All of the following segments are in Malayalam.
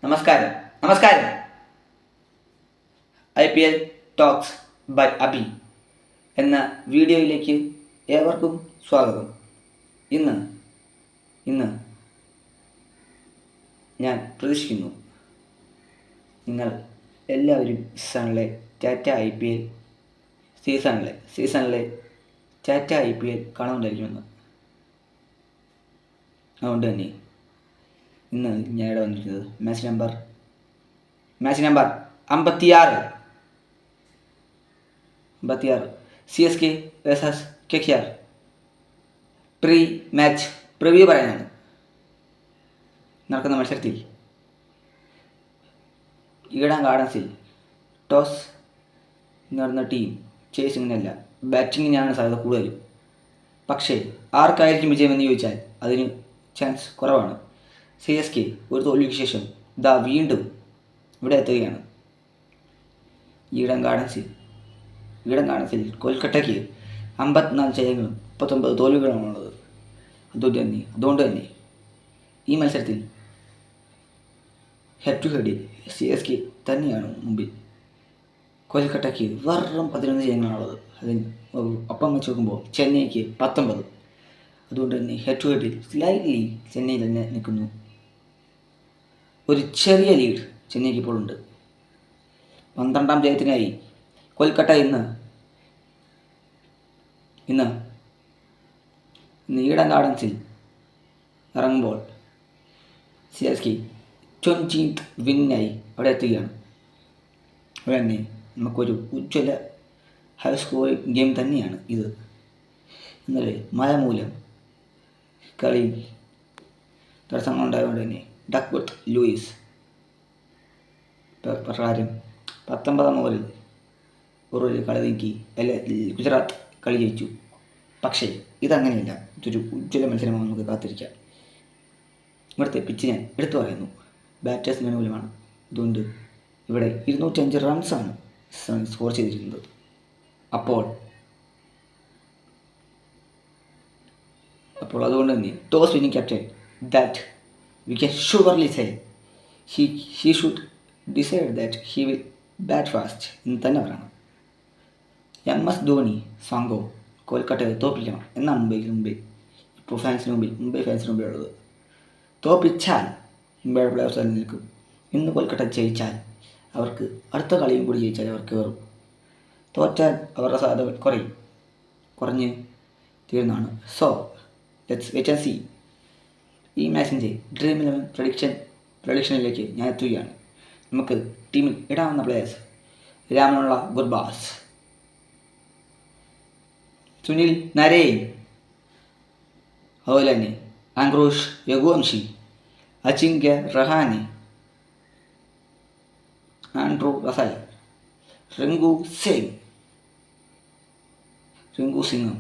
നമസ്കാരം നമസ്കാരം. IPL ടോക്സ് ബൈ അബി എന്ന വീഡിയോയിലേക്ക് ഏവർക്കും സ്വാഗതം. ഇന്ന് ഞാൻ പ്രതീക്ഷിക്കുന്നു നിങ്ങൾ എല്ലാവരും സീസണിലെ ടാറ്റ IPL കാണുന്നുണ്ടായിരിക്കുമെന്ന്. അതുകൊണ്ട് തന്നെ ഇന്ന് ഞാൻ ഇവിടെ വന്നിരിക്കുന്നത് match number 56 CSK versus KKR pre match preview പറയാനാണ്. നടക്കുന്ന മത്സരത്തിൽ ഈഡൻ ഗാർഡൻസിൽ ടോസ് നടന്ന ടീം ചേസിങ്ങിനല്ല ബാറ്റിങ്ങിനാണ് സാധ്യത കൂടുതലും. പക്ഷേ ആർക്കായിരിക്കും വിജയമെന്ന് ചോദിച്ചാൽ അതിന് ചാൻസ് കുറവാണ്. CSK ഒരു തോൽവിക്ക് ശേഷം വീണ്ടും ഇവിടെ എത്തുകയാണ്. ഈഡൻ ഗാർഡൻസിൽ കൊൽക്കട്ടയ്ക്ക് 54 ജയങ്ങളും 39 തോൽവികളുമാണുള്ളത്. അതുകൊണ്ട് തന്നെ ഈ മത്സരത്തിൽ ഹെഡ് ടു ഹെഡിൽ CSK തന്നെയാണ് മുമ്പിൽ. കൊൽക്കട്ടയ്ക്ക് വെറും 11 ജയങ്ങളാണുള്ളത്. അതിന് ഒപ്പം വെച്ച് നോക്കുമ്പോൾ ചെന്നൈക്ക് 19. അതുകൊണ്ട് തന്നെ ഹെഡ് ടു ഹെഡിൽ സ്ലൈറ്റ്ലി ചെന്നൈ തന്നെ നിൽക്കുന്നു. ഒരു ചെറിയ ലീഡ് ചെന്നൈക്ക് ഇപ്പോൾ ഉണ്ട്. 12ാം ജയത്തിനായി കൊൽക്കട്ട ഇന്ന് ഈഡൻ ഗാർഡൻസിൽ ഇറങ്ങുമ്പോൾ CSK 20th വിന്നായി അവിടെ എത്തുകയാണ്. അവിടെ തന്നെ നമുക്കൊരു ഉജ്ജ്വല ഹൈ സ്കോറിംഗ് ഗെയിം തന്നെയാണ് ഇത്. ഇന്നലെ മഴ മൂലം കളിയിൽ തടസ്സങ്ങളുണ്ടായതുകൊണ്ട് തന്നെ ഡക്വർത്ത് ലൂയിസ് പ്രകാരം 19ാം ഓവറിൽ ഒരു കളി നീക്കി ഗുജറാത്ത് കളി ജയിച്ചു. പക്ഷേ ഇതങ്ങനെയല്ല. ഇതൊരു ഉജ്ജ്വല മത്സരമാണ്. നമുക്ക് കാത്തിരിക്കാം. ഇവിടുത്തെ പിച്ച് ഞാൻ എടുത്തു പറയുന്നു, ബാറ്റേഴ്സിന് അനുകൂലമാണ്. അതുകൊണ്ട് ഇവിടെ 205 റൺസാണ് സ്കോർ ചെയ്തിരിക്കുന്നത്. അപ്പോൾ അതുകൊണ്ട് തന്നെ toss winning captain that we can surely say he should decide that he will bat fast എന്ന് തന്നെ പറയണം. MS ധോണി സംഘവും കൊൽക്കട്ടയെ തോൽപ്പിക്കണം എന്നാണ് മുംബൈ ഫാൻസിന് മുമ്പിൽ ഉള്ളത്. തോൽപ്പിച്ചാൽ മുംബൈയുടെ പ്ലേയേഴ്സ് തന്നെ നിൽക്കും. ഇന്ന് കൊൽക്കട്ട ജയിച്ചാൽ അവർക്ക് അടുത്ത കളിയും കൂടി ജയിച്ചാൽ അവർക്ക് കയറും. തോറ്റാൽ അവരുടെ സാധ്യത കുറഞ്ഞ് തീരുന്നതാണ്. So let's wait and see. ഈ മാച്ചിൻ്റെ ഡ്രീം 11 പ്രഡിക്ഷനിലേക്ക് ഞാൻ എത്തുകയാണ്. നമുക്ക് ടീമിൽ ഇടാവുന്ന players: Rahmanullah Gurbaz, Sunil Narine, അതുപോലെ തന്നെ Angkrish Raghuvanshi, Ajinkya Rahane, Andre Russell, Rinku Singh,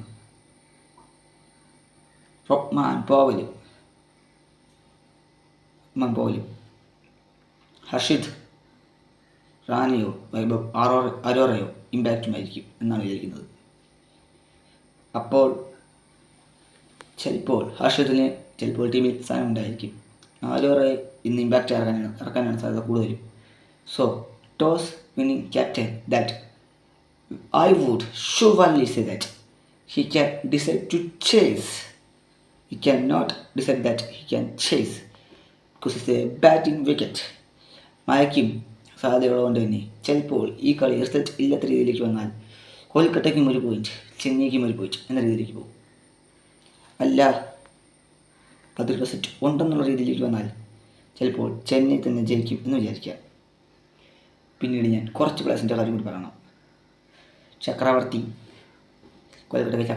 Rovman പോവലും ഹർഷിത് റാനയോ വൈഭവ് അരോറയോ ഇമ്പാക്റ്റുമായിരിക്കും എന്നാണ് വിചാരിക്കുന്നത്. അപ്പോൾ ഹർഷിതിന് ടീമിൽ സ്ഥാനം ഉണ്ടായിരിക്കും. അരോറയെ ഇന്ന് ഇമ്പാക്റ്റ് ഇറക്കാനാണ് സാധ്യത കൂടുതലും. So toss winning captain that I would surely say that he can decide to chase. He cannot decide that he can chase because it's a batting wicket. മയക്കും സാധ്യതയുള്ളതുകൊണ്ട് തന്നെ ചിലപ്പോൾ ഈ കളി റിസൾട്ട് ഇല്ലാത്ത രീതിയിലേക്ക് വന്നാൽ കൊൽക്കട്ടയ്ക്കും ഒരു പോയിൻറ്റ്, ചെന്നൈക്കും ഒരു പോയിൻറ്റ് എന്ന രീതിയിലേക്ക് പോകും. അല്ല, 10% ഉണ്ടെന്നുള്ള രീതിയിലേക്ക് വന്നാൽ ചിലപ്പോൾ ചെന്നൈ തന്നെ ജയിക്കും എന്ന് വിചാരിക്കാം. പിന്നീട് ഞാൻ കുറച്ച് പ്ലേയേഴ്സിൻ്റെ കാര്യം കൂടി പറയണം. കൊൽക്കട്ടയ്ക്ക്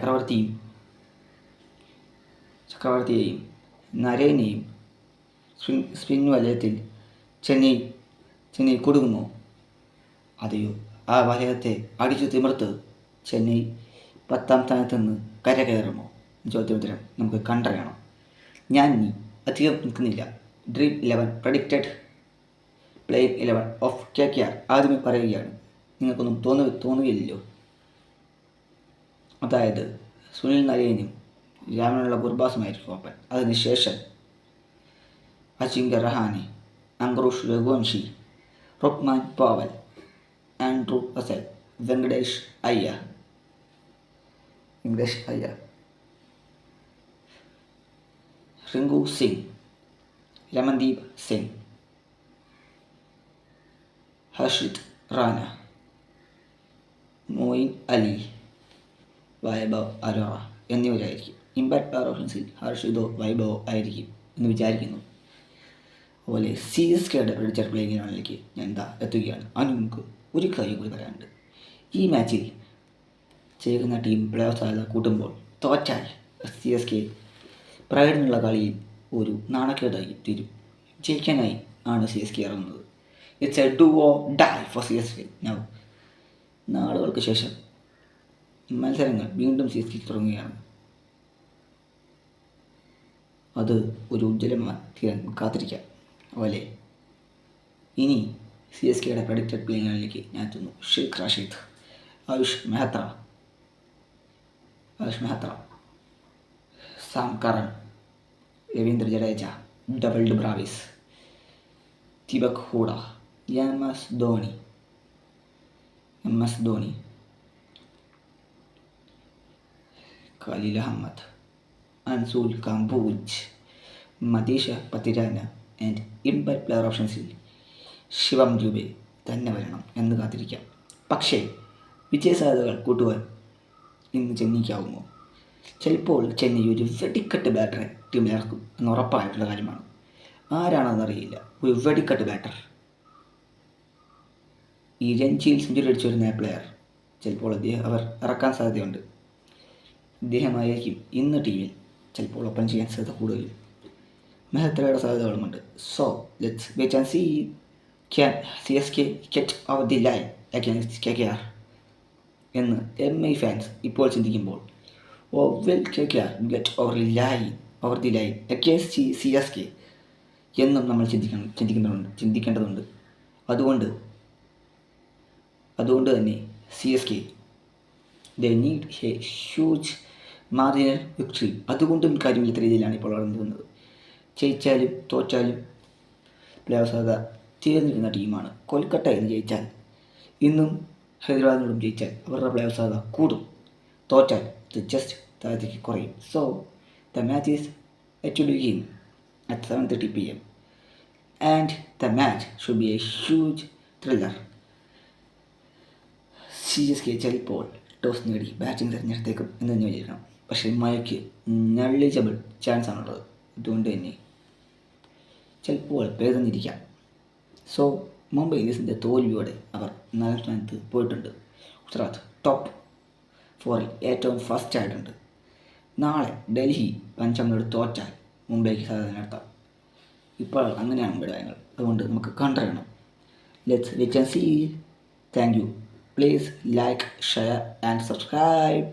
ചക്രവർത്തിയെയും നരേനെയും സ്പിൻ വലയത്തിൽ ചെന്നൈ കുടുങ്ങുമോ? അതെയോ ആ വലയത്തെ അടിച്ചു തിമിർത്ത് ചെന്നൈ 10ാം സ്ഥാനത്ത് നിന്ന് കയറുമോ? ചോദ്യോത്തരം നമുക്ക് കണ്ടറിയണം. ഞാൻ ഇനി അധികം നിൽക്കുന്നില്ല. Dream 11 predicted playing 11 of KKR ആദ്യമേ പറയുകയാണ്. നിങ്ങൾക്കൊന്നും തോന്നുകയില്ലല്ലോ. അതായത് സുനിൽ നരേനും രാമനുള്ള ഗുർബാസുമായിരിക്കും ഓപ്പൺ. അതിനുശേഷം Ajinkya Rahane, Ankush Raghuvanshi, Rukman Paval, Andrew Asad, Venkatesh Iyer, Ringu Singh, Ramandeep Singh, Harshit Rana, Moeen Ali, Vaibhav Arora എന്നിവരായിരിക്കും. ഇമ്പാക്ട് പവർ ഓപ്ഷൻസിൽ ഹർഷിതോ വൈഭവോ ആയിരിക്കും എന്ന് വിചാരിക്കുന്നു. അതുപോലെ CSKയുടെ പ്രെഡിക്റ്റഡ് പ്ലേയിങ് ഇലവനിലേക്ക് ഞാൻ എത്തുകയാണ്. അതിന് നമുക്ക് ഒരു കാര്യം കൂടി പറയാനുണ്ട്. ഈ മാച്ചിൽ ചെയ്യുന്ന ടീം പ്ലേ ഓഫ് സാധ്യത കൂട്ടുമ്പോൾ തോറ്റാൽ CSK പ്രകടനമുള്ള കളിയിൽ ഒരു നാണക്കേടായി തീരും. ജയിക്കാനായി ആണ് CSK ഇറങ്ങുന്നത്. It's A do or die four CSK now. നാളുകൾക്ക് ശേഷം മത്സരങ്ങൾ വീണ്ടും CSK തുടങ്ങുകയാണ്. അത് ഒരു ഉജ്ജ്വലമായ തീരാൻ കാത്തിരിക്കാം. അതുപോലെ ഇനി CSKയുടെ പ്രെഡിക്റ്റഡ് പ്ലേയിങ്ങിലേക്ക് ഞാൻ എത്തുന്നു. ഷെയ്ഖ് റാഷിദ്, ആയുഷ് മെഹ്ത്ര, സാം കറൻ, രവീന്ദ്ര ജഡേജ, ഡബിൾ Brevis, Deepak Hooda, MS Dhoni, Khaleel Ahmed, Anshul Kamboj, Matheesha Pathirana and impact player ഓപ്ഷൻസിൽ ശിവം ദുബെ തന്നെ വരണം എന്ന് കാത്തിരിക്കാം. പക്ഷേ വിജയസാധ്യതകൾ കൂട്ടുവാൻ ഇന്ന് ചെന്നൈക്കാവുമോ? ചിലപ്പോൾ ചെന്നൈ ഒരു വെടിക്കെട്ട് ബാറ്ററെ ടീമിലിറക്കും എന്ന് ഉറപ്പായിട്ടുള്ള കാര്യമാണ്. ആരാണെന്നറിയില്ല. ഒരു വെടിക്കെട്ട് ബാറ്റർ, ഈ രഞ്ജിയിൽ സെഞ്ചുറി അടിച്ചു വരുന്ന പ്ലെയർ ചിലപ്പോൾ അവർ ഇറക്കാൻ സാധ്യതയുണ്ട്. ഇദ്ദേഹമായിരിക്കും ഇന്ന് ടീമിൽ ചിലപ്പോൾ ഓപ്പൺ ചെയ്യാൻ സാധ്യത കൂടുതലും. മെഹ്ത്രയുടെ സാധ്യതകളുമുണ്ട്. So let's wait and see. Can CSK get over the line against KKR എന്ന് MI ഫാൻസ് ഇപ്പോൾ ചിന്തിക്കുമ്പോൾ, oh will KKR get over the line against CSK എന്നും നമ്മൾ ചിന്തിക്കേണ്ടതുണ്ട്. അതുകൊണ്ട് തന്നെ CSK they need a huge marginal victory. അതുകൊണ്ടും കാര്യമില്ലാത്ത രീതിയിലാണ് ഇപ്പോൾ വളർന്നു വന്നത്. ജയിച്ചാലും തോറ്റാലും പ്ലേ ഓഫ് സാധ്യത തീർന്നിരുന്ന ടീമാണ്. കൊൽക്കത്ത എന്ന് ജയിച്ചാൽ, ഇന്നും ഹൈദരാബാദിനോടും ജയിച്ചാൽ അവരുടെ പ്ലേ ഓഫ് സാധ്യത കൂടും. തോറ്റാൽ ഇത് ജസ്റ്റ് താഴത്തേക്ക് കുറയും. So the match is actually begin at 7:30 PM and the match should be a huge thriller. CSK ചിലപ്പോൾ ടോസ് നേടി ബാറ്റിംഗ് തിരഞ്ഞെടുത്തേക്കും എന്ന് തന്നെ വിചാരിക്കണം. പക്ഷേ മഴയ്ക്ക് നള്ളിജബിൾ ചാൻസ് ആണുള്ളത്. അതുകൊണ്ട് തന്നെ ചിലപ്പോൾ പേരുന്നിരിക്കാം. സോ മുംബൈ ഇന്ത്യൻസിൻ്റെ തോൽവിയോടെ അവർ 4ാം സ്ഥാനത്ത് പോയിട്ടുണ്ട്. ഗുജറാത്ത് ടോപ്പ് 4ൽ ഏറ്റവും ഫസ്റ്റ് ആയിട്ടുണ്ട്. നാളെ ഡൽഹി 5 തോറ്റാൽ മുംബൈക്ക് സാധ്യത നടത്താം. ഇപ്പോൾ അങ്ങനെയാണ് മുംബൈയുടെ കാര്യങ്ങൾ. അതുകൊണ്ട് നമുക്ക് കണ്ടറിയണം. Let's wait and see. Thank you. Please like, share and subscribe.